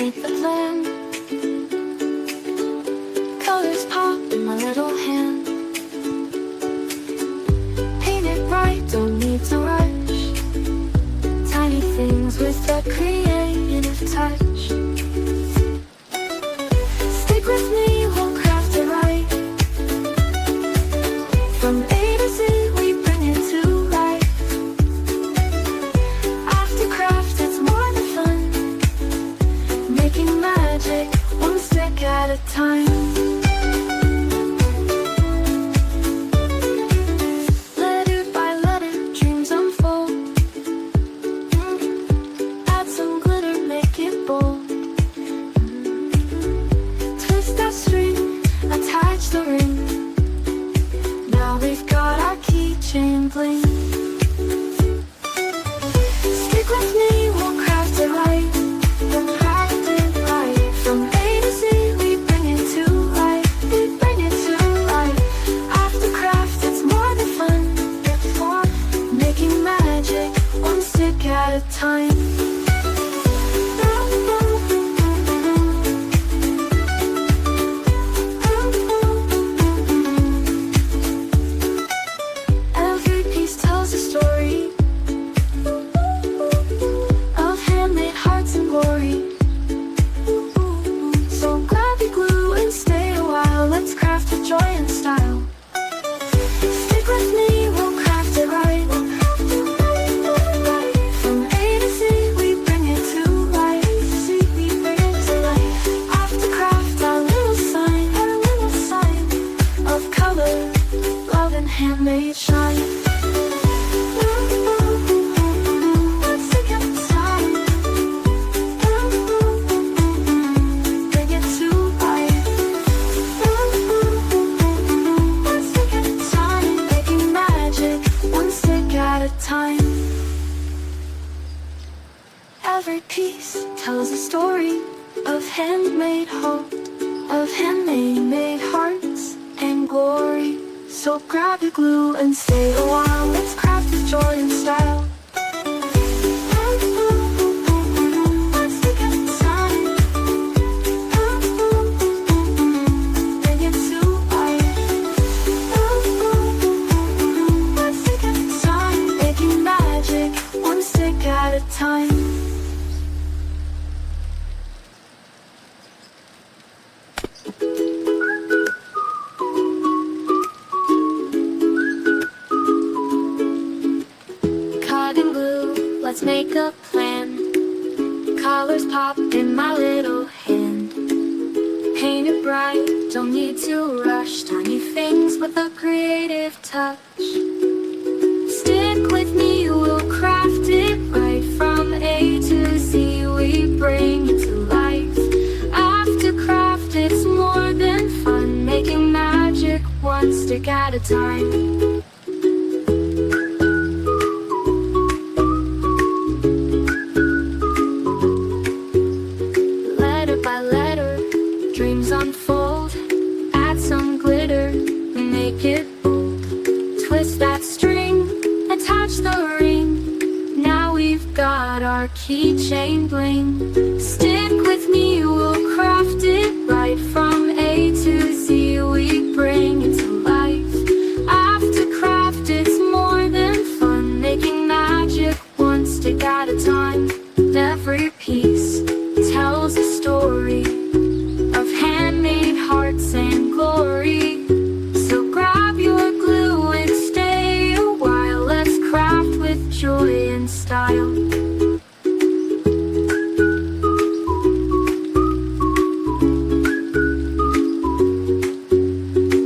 made the plan. Colors pop in my little hand. Paint it right, don't need to rush. Tiny things with a creative touch. Stick with me, we'll craft it right. From A to Z, we bring it to life. After craft, it's more than fun. Making magic, one stick at a time. Letter by letter, dreams unfold. Add some glitter, make it bold. Twist that string, attach the ring. Now we've got our keychain bling. Stick with me, we'll craft it right. We'll craft it right. From A to Z, we bring it to life. We bring it to life. After craft, it's more than fun. It's for making magic, one stick at a time. Every piece tells a story of handmade hearts and glory. So grab your glue and stay a while. Let's craft with joy and style. Stick with me, we'll craft it right. From A to Z, we bring it to life. See, we bring it to life. After craft, our little sign of color, love, and handmade shine. Let's take it time. Bring it to life. Let's take it time. Making magic, one stick at a time. Every piece tells a story of handmade hope, of handmade hearts and glory. So grab your glue and stay a while. Let's craft with joy and style. Let's take it time. Bring it to life. Let's take it time. Making magic, one stick at a time. Cotton glue, let's make a plan. Colors pop in my little hand. Paint it bright, don't need to rush. Tiny things with a creative touch. Stick with me, we'll craft it right. From A to Z, we bring it to life. After craft, it's more than fun. Making magic, one stick at a time. Letter by letter, dreams unfold. Add some glitter, make it bold. Twist that string, attach the ring. Now we've got our keychain bling. Stick with me, we'll craft it right. From A to Z, we bring it to life. After craft, it's more than fun. Making magic, one stick at a time. Every piece tells a story of handmade hearts and glory. So grab your glue and stay a while. Let's craft with joy and style.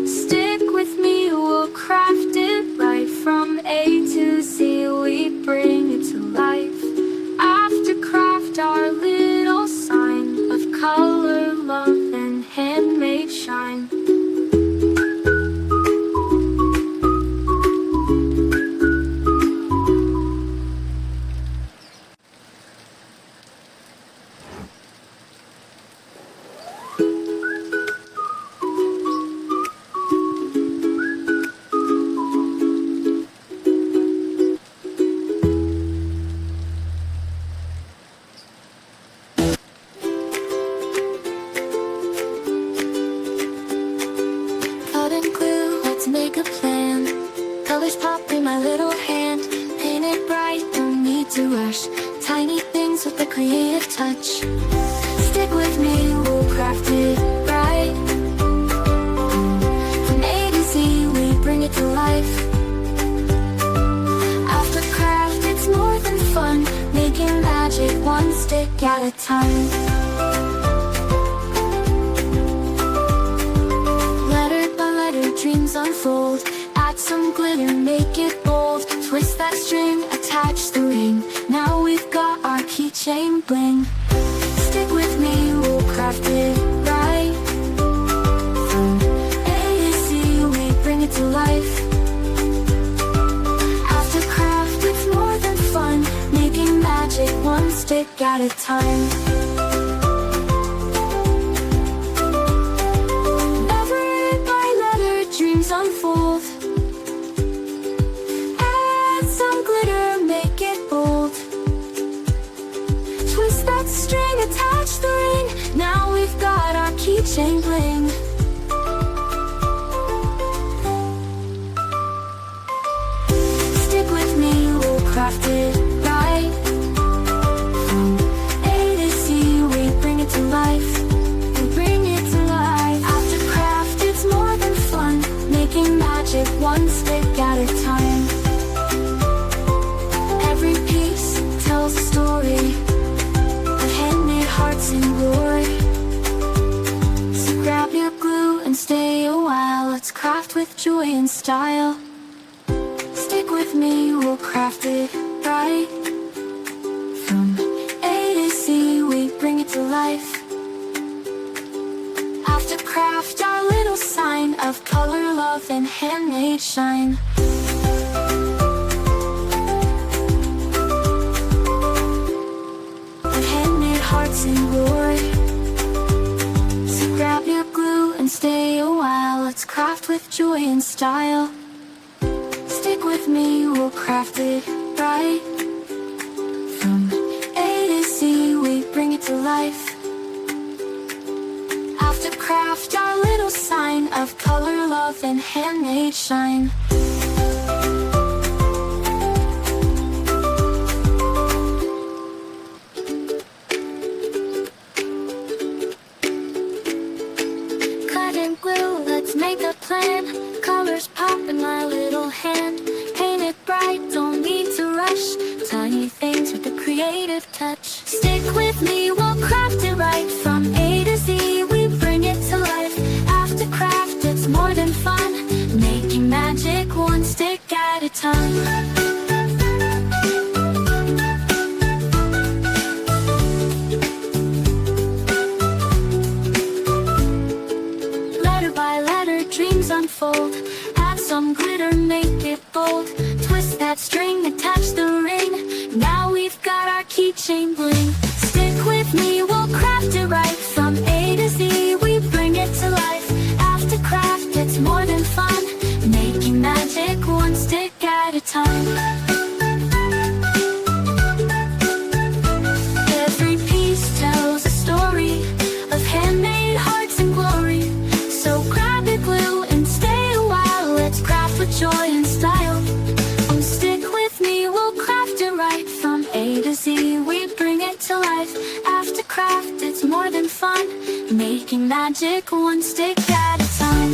Stick with me, we'll craft it right. From A to Z, we bring it to life. After craft, our little things with a creative touch. Stick with me, we'll craft it right. From A to Z, we bring it to life. After craft, it's more than fun, making magic one stick at a time. Letter by letter, dreams unfold. Add some glitter, make it bold. Twist that string, attach the ring. Now we've got our keychain bling. Stick with me, we'll craft it right. From A to Z, we bring it to life. After craft, it's more than fun, making magic one stick at a time. Letter by letter, dreams unfold. Add some glitter, make it bold. Twist that string, attach the ring. Now we've got our keychain bling. Stick with me, we'll craft it right. From A to Z, we bring it to life. We bring it to life. After craft, it's more than fun, making magic one stick at a time. Every piece tells a story of handmade hearts and glory. So grab your glue and stay a while. Let's craft with joy and style. Stick with me, we'll craft it right. From A to Z, we bring it to life. After craft, our little sign of color, love, and handmade shine. Of handmade hearts and glory. So grab your glue and stay a while. Let's craft with joy and style. Stick with me, we'll craft it right. From A to Z, we bring it to life. After craft, our little sign of color, love, and handmade shine. Cut and glue, let's make a plan. Colors pop in my little hand. Paint it bright, don't need to rush. Tiny things with a creative touch. Stick with me, we'll craft it right. From A to Z, we bring it to life. After craft, it's more than fun, making magic one stick at a time. Letter by letter, dreams unfold. Add some glitter, make it bold. Twist that string, attach the ring. Now we've got our keychain bling. Stick with me, we'll craft it right. From A to Z, we bring it to life. After craft, it's more than fun, making magic one stick at a time. Every piece tells a story of handmade hearts and glory. So grab your glue and stay a while. Let's craft with joy and style. Stick with me, we'll craft it right. From A to Z, we bring it to life. After craft, it's more than fun, making magic one stick at a time.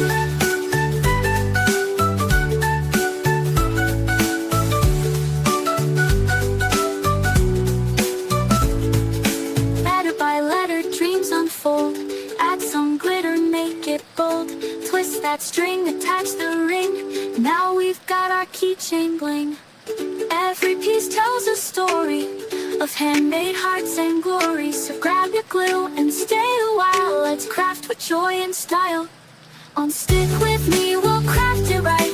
Letter by letter, dreams unfold. Add some glitter, make it bold. Twist that string, attach the ring. Now we've got our keychain bling. Every piece tells a story of handmade hearts and glory. So grab your glue and stay a while. Let's craft with joy and style. On Stick with me, we'll craft it right.